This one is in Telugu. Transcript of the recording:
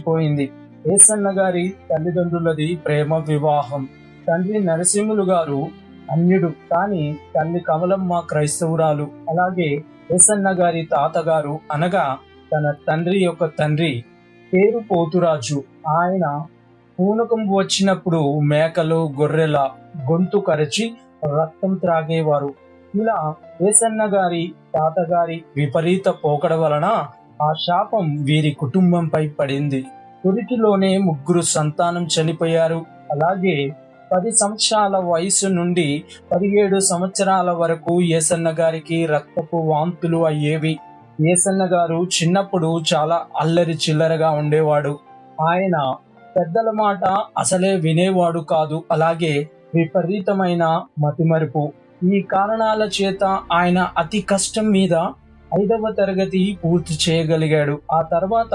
నిలిచిపోయింది. ఏసన్న గారి తల్లిదండ్రులది ప్రేమ వివాహం. తండ్రి నరసింహులు గారు అన్యుడు, కానీ తల్లి కమలమ్మ క్రైస్తవురాలు. అలాగే ఏసన్న గారి తాతగారు అనగా తన తండ్రి యొక్క తండ్రి పేరు పోతురాజు. ఆయన పూనకం వచ్చినప్పుడు మేకలు గొర్రెల గొంతు కరచి రక్తం త్రాగేవారు. ఇలా ఏసన్న గారి తాతగారి విపరీత పోకడ వలన ఆ శాపం వీరి కుటుంబంపై పడింది. తొలిటిలోనే 3 సంతానం చనిపోయారు. అలాగే 10 సంవత్సరాల వయసు నుండి 17 సంవత్సరాల వరకు ఏసన్న గారికి రక్తపు వాంతులు అయ్యేవి. ఏసన్న గారు చిన్నప్పుడు చాలా అల్లరి చిల్లరగా ఉండేవాడు. ఆయన పెద్దల మాట అసలే వినేవాడు కాదు. అలాగే విపరీతమైన మతిమరుపు. ఈ కారణాల చేత ఆయన అతి కష్టం మీద 5వ తరగతి పూర్తి చేయగలిగాడు. ఆ తర్వాత